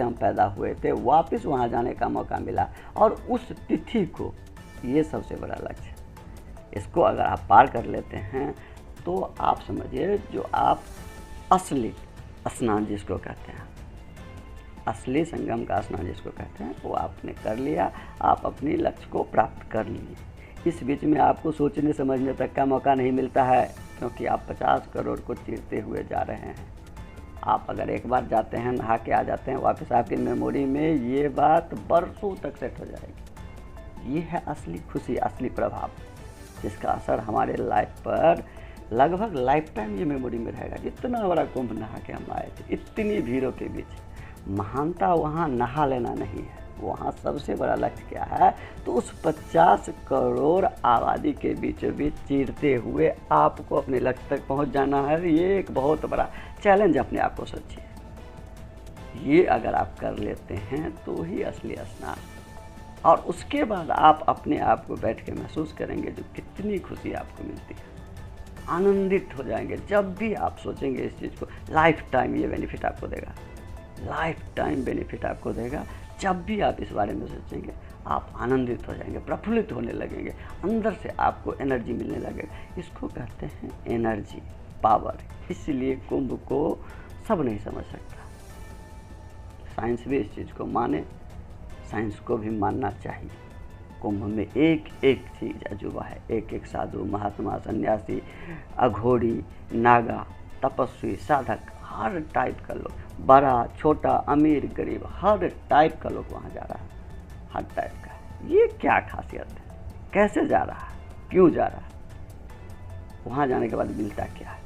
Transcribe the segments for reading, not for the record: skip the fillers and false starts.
से हम पैदा हुए थे वापस वहाँ जाने का मौका मिला, और उस तिथि को, ये सबसे बड़ा लक्ष्य है। इसको अगर आप पार कर लेते हैं तो आप समझिए जो आप असली स्नान जिसको कहते हैं, असली संगम का स्नान जिसको कहते हैं, वो आपने कर लिया, आप अपनी लक्ष्य को प्राप्त कर लिए। इस बीच में आपको सोचने समझने तक का मौका नहीं मिलता है, क्योंकि आप 50 करोड़ को चीरते हुए जा रहे हैं। आप अगर एक बार जाते हैं, नहा के आ जाते हैं, वापस आपकी मेमोरी में ये बात बरसों तक सेट हो जाएगी। ये है असली खुशी, असली प्रभाव, जिसका असर हमारे लाइफ पर लगभग लाइफ टाइम ये मेमोरी में रहेगा। इतना बड़ा कुंभ नहा के हम आए थे, इतनी भीड़ों के बीच। महानता वहाँ नहा लेना नहीं है, वहाँ सबसे बड़ा लक्ष्य क्या है, तो उस 50 करोड़ आबादी के बीचों बीच चीरते हुए आपको अपने लक्ष्य तक पहुँच जाना है। ये एक बहुत बड़ा चैलेंज अपने आप को सोचिए। ये अगर आप कर लेते हैं तो ही असली स्नान, और उसके बाद आप अपने आप को बैठ के महसूस करेंगे जो कितनी खुशी आपको मिलती है। आनंदित हो जाएंगे जब भी आप सोचेंगे इस चीज़ को। लाइफ टाइम ये बेनिफिट आपको देगा, लाइफ टाइम बेनिफिट आपको देगा। जब भी आप इस बारे में सोचेंगे आप आनंदित हो जाएंगे, प्रफुल्लित होने लगेंगे, अंदर से आपको एनर्जी मिलने लगेगा। इसको कहते हैं एनर्जी, पावर। इसलिए कुंभ को सब नहीं समझ सकता। साइंस भी इस चीज़ को माने, साइंस को भी मानना चाहिए। कुंभ में एक एक चीज़ अजूबा है, एक एक साधु, महात्मा, सन्यासी, अघोरी, नागा, तपस्वी, साधक, हर टाइप का लोग, बड़ा छोटा, अमीर गरीब, हर टाइप का लोग वहाँ जा रहा है, हर टाइप का। ये क्या खासियत है, कैसे जा रहा है, क्यों जा रहा है, वहाँ जाने के बाद मिलता क्या है?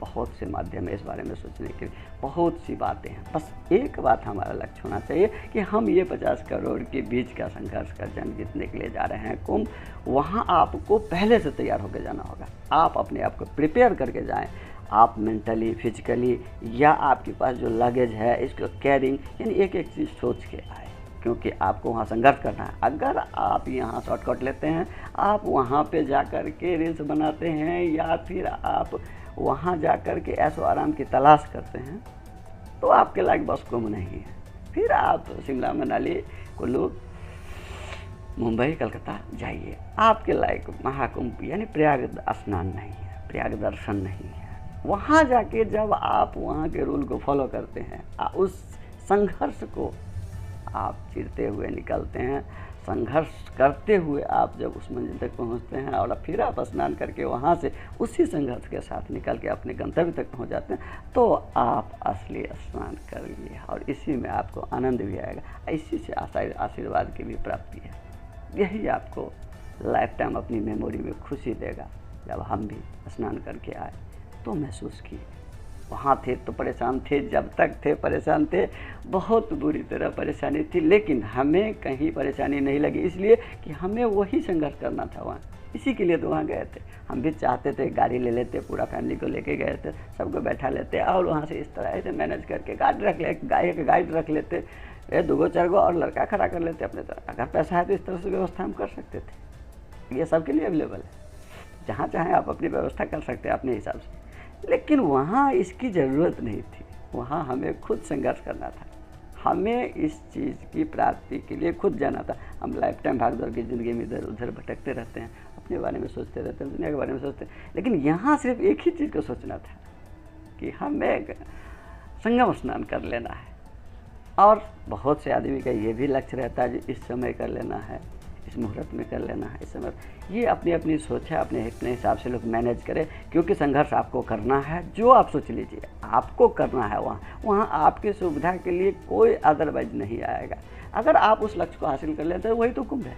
बहुत से माध्यम है इस बारे में सोचने के लिए, बहुत सी बातें हैं। बस एक बात हमारा लक्ष्य होना चाहिए कि हम ये 50 करोड़ के बीच का संघर्ष का जंग जीतने के लिए जा रहे हैं कुंभ। वहाँ आपको पहले से तैयार होकर जाना होगा। आप अपने आप को प्रिपेयर करके जाएं, आप मेंटली, फिजिकली, या आपके पास जो लगेज है इसको कैरिंग, यानी एक एक चीज़ सोच के आए, क्योंकि आपको वहाँ संघर्ष करना है। अगर आप यहाँ शॉर्टकट लेते हैं, आप वहाँ पे जा कर के रील्स बनाते हैं, या फिर आप वहाँ जा कर के ऐशो आराम की तलाश करते हैं, तो आपके लायक बस कुंभ नहीं है। फिर आप शिमला, मनाली, कुल्लू, मुंबई, कलकत्ता जाइए, आपके लायक महाकुंभ यानी प्रयाग स्नान नहीं है, प्रयाग दर्शन नहीं है। वहाँ जाके जब आप वहाँ के रूल को फॉलो करते हैं, उस संघर्ष को आप चीरते हुए निकलते हैं, संघर्ष करते हुए आप जब उस मंजिल तक पहुँचते हैं, और फिर आप स्नान करके वहाँ से उसी संघर्ष के साथ निकल के अपने गंतव्य तक पहुँच जाते हैं, तो आप असली स्नान कर लिए, और इसी में आपको आनंद भी आएगा। इसी से आशीर्वाद की भी प्राप्ति है। यही आपको लाइफ टाइम अपनी मेमोरी में खुशी देगा। जब हम भी स्नान करके आए तो महसूस किए, वहाँ थे तो परेशान थे, जब तक थे परेशान थे, बहुत बुरी तरह परेशानी थी, लेकिन हमें कहीं परेशानी नहीं लगी, इसलिए कि हमें वही संघर्ष करना था वहाँ। इसी के लिए तो वहाँ गए थे। हम भी चाहते थे गाड़ी ले लेते, पूरा फैमिली को लेके गए थे, सबको बैठा लेते, और वहाँ से इस तरह से मैनेज करके गाड़ी रख ले, गाइड रख लेते, 2 4 और लड़का खड़ा कर लेते अपने तरह। अगर पैसा है तो इस तरह से व्यवस्था हम कर सकते थे। ये सबके लिए अवेलेबल है, जहाँ चाहें आप अपनी व्यवस्था कर सकते हैं अपने हिसाब से। लेकिन वहाँ इसकी ज़रूरत नहीं थी, वहाँ हमें खुद संघर्ष करना था, हमें इस चीज़ की प्राप्ति के लिए खुद जाना था। हम लाइफ टाइम भाग दौड़ की ज़िंदगी में इधर उधर भटकते रहते हैं, अपने बारे में सोचते रहते हैं, दुनिया के बारे में सोचते हैं, लेकिन यहाँ सिर्फ एक ही चीज़ को सोचना था कि हमें संगम स्नान कर लेना है। और बहुत से आदमी का ये भी लक्ष्य रहता है कि इस समय कर लेना है, इस मुहूर्त में कर लेना है, इस समय। ये अपनी अपनी सोच है, अपने हिसाब से लोग मैनेज करें, क्योंकि संघर्ष आपको करना है। जो आप सोच लीजिए आपको करना है, वहाँ आपकी सुविधा के लिए कोई अदरवाइज नहीं आएगा। अगर आप उस लक्ष्य को हासिल कर लेते हैं, वही तो कुंभ है।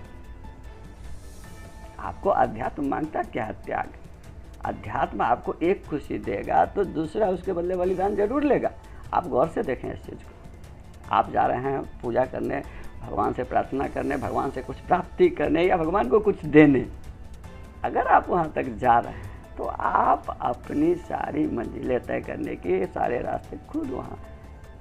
आपको अध्यात्म मांगता क्या है? त्याग। अध्यात्म आपको एक खुशी देगा तो दूसरा उसके बदले बलिदान जरूर लेगा। आप गौर से देखें इस चीज़ को। आप जा रहे हैं पूजा करने, भगवान से प्रार्थना करने, भगवान से कुछ प्राप्ति करने, या भगवान को कुछ देने। अगर आप वहाँ तक जा रहे हैं तो आप अपनी सारी मंजिलें तय करने के सारे रास्ते खुद वहाँ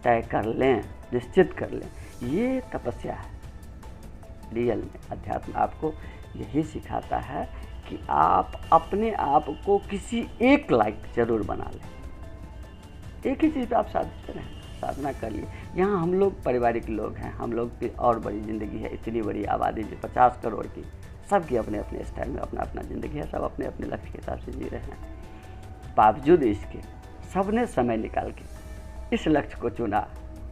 तय कर लें, निश्चित कर लें। ये तपस्या है। रियल में अध्यात्म आपको यही सिखाता है कि आप अपने आप को किसी एक लायक जरूर बना लें। एक ही चीज़ पे आप साधते रहें, साधना कर लिए। यहाँ हम लोग पारिवारिक लोग हैं, हम लोग की और बड़ी ज़िंदगी है, इतनी बड़ी आबादी जो 50 करोड़ की, सबकी अपने अपने स्टाइल में अपना अपना ज़िंदगी है, सब अपने अपने लक्ष्य के हिसाब से जी रहे हैं। बावजूद इसके सबने समय निकाल के इस लक्ष्य को चुना।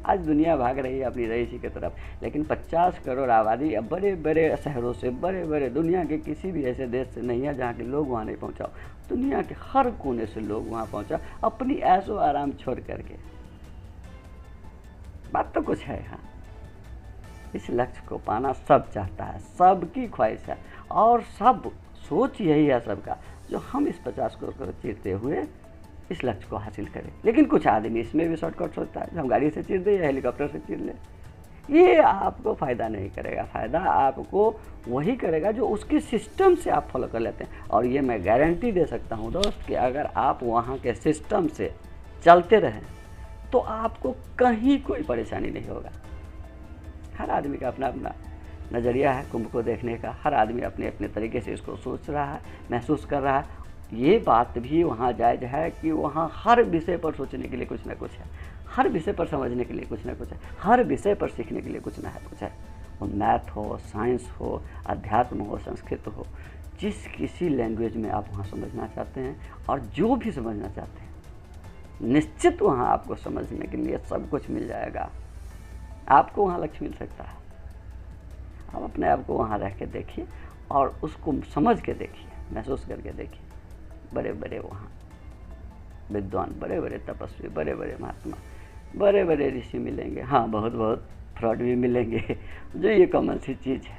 आज दुनिया भाग रही है अपनी रईसी की तरफ, लेकिन 50 करोड़ आबादी अब बड़े बड़े शहरों से, बड़े बड़े दुनिया के किसी भी ऐसे देश से नहीं है जहाँ के लोग वहाँ नहीं पहुँचाओ। दुनिया के हर कोने से लोग वहाँ पहुँचा अपनी ऐशो आराम छोड़ करके। बात तो कुछ है यहाँ। इस लक्ष्य को पाना सब चाहता है, सबकी ख्वाहिश है, और सब सोच यही है सबका, जो हम इस 50 करोड़ को चीरते हुए इस लक्ष्य को हासिल करें। लेकिन कुछ आदमी इसमें भी शॉर्टकट सोचता है, जो हम गाड़ी से चीर दें या हेलीकॉप्टर से चीर लें। ये आपको फ़ायदा नहीं करेगा, फ़ायदा आपको वही करेगा जो उसके सिस्टम से आप फॉलो कर लेते हैं। और ये मैं गारंटी दे सकता हूँ दोस्त कि अगर आप वहाँ के सिस्टम से चलते रहें तो आपको कहीं कोई परेशानी नहीं होगा। हर आदमी का अपना अपना नज़रिया है कुंभ को देखने का, हर आदमी अपने अपने तरीके से इसको सोच रहा है, महसूस कर रहा है। ये बात भी वहाँ जायज़ है कि वहाँ हर विषय पर सोचने के लिए कुछ ना कुछ है, हर विषय पर समझने के लिए कुछ ना कुछ है, हर विषय पर सीखने के लिए कुछ ना कुछ है। वो मैथ हो, साइंस हो, अध्यात्म हो, संस्कृत हो, जिस किसी लैंग्वेज में आप वहाँ समझना चाहते हैं और जो भी समझना चाहते हैं, निश्चित वहाँ आपको समझने के लिए सब कुछ मिल जाएगा। आपको वहाँ लक्ष्य मिल सकता है। आप अपने आप को वहाँ रह के देखिए और उसको समझ के देखिए, महसूस करके देखिए। बड़े बड़े वहाँ विद्वान, बड़े बड़े तपस्वी, बड़े बड़े महात्मा, बड़े बड़े ऋषि मिलेंगे। हाँ, बहुत बहुत फ्रॉड भी मिलेंगे, जो ये कॉमन सी चीज़ है।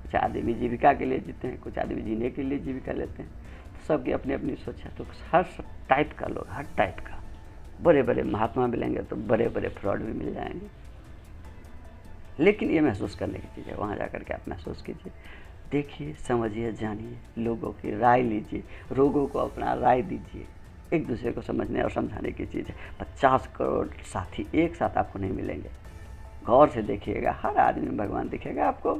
कुछ आदमी जीविका के लिए जीते हैं, कुछ आदमी जीने के लिए जीविका लेते हैं। तो सबकी अपनी अपनी सोच है। तो हर टाइप का लोग, हर टाइप का, बड़े बड़े महात्मा मिलेंगे तो बड़े बड़े फ्रॉड भी मिल जाएंगे। लेकिन ये महसूस करने की चीज़ है। वहाँ जा कर के आप महसूस कीजिए, देखिए, समझिए, जानिए, लोगों की राय लीजिए, लोगों को अपना राय दीजिए। एक दूसरे को समझने और समझाने की चीज़ है। 50 करोड़ साथी एक साथ आपको नहीं मिलेंगे। गौर से देखिएगा, हर आदमी में भगवान दिखेगा आपको।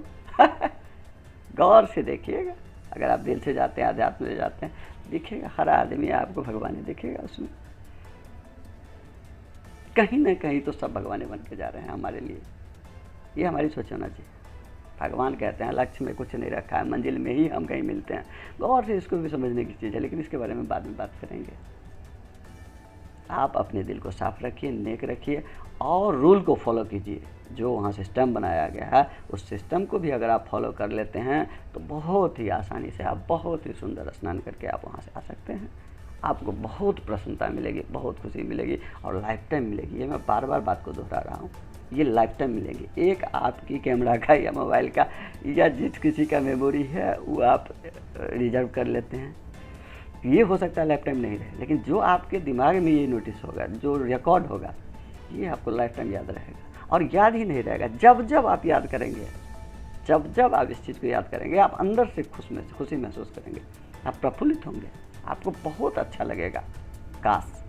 गौर से देखिएगा, अगर आप दिल से जाते हैं, अध्यात्म से जाते हैं, दिखेगा हर आदमी आपको भगवान ही दिखेगा। उसमें कहीं ना कहीं तो सब भगवान बन के जा रहे हैं हमारे लिए। ये हमारी सोच होना चाहिए। भगवान कहते हैं लक्ष्य में कुछ नहीं रखा है, मंजिल में ही हम कहीं मिलते हैं। गौर से इसको भी समझने की चीज़ है, लेकिन इसके बारे में बाद में बात करेंगे। आप अपने दिल को साफ रखिए, नेक रखिए और रूल को फॉलो कीजिए। जो वहाँ सिस्टम बनाया गया है, उस सिस्टम को भी अगर आप फॉलो कर लेते हैं तो बहुत ही आसानी से आप बहुत ही सुंदर स्नान करके आप वहाँ से आ सकते हैं। आपको बहुत प्रसन्नता मिलेगी, बहुत खुशी मिलेगी और लाइफ टाइम मिलेगी। ये मैं बार बार बात को दोहरा रहा हूँ, ये लाइफ टाइम मिलेगी। एक आपकी कैमरा का या मोबाइल का या जिस किसी का मेमोरी है वो आप रिजर्व कर लेते हैं, ये हो सकता है लाइफ टाइम नहीं रहे, लेकिन जो आपके दिमाग में ये नोटिस होगा, जो रिकॉर्ड होगा, ये आपको लाइफ टाइम याद रहेगा। और याद ही नहीं रहेगा, जब जब आप याद करेंगे, जब जब आप इस चीज़ को याद करेंगे, आप अंदर से खुशी महसूस करेंगे, आप प्रफुल्लित होंगे, आपको बहुत अच्छा लगेगा। काश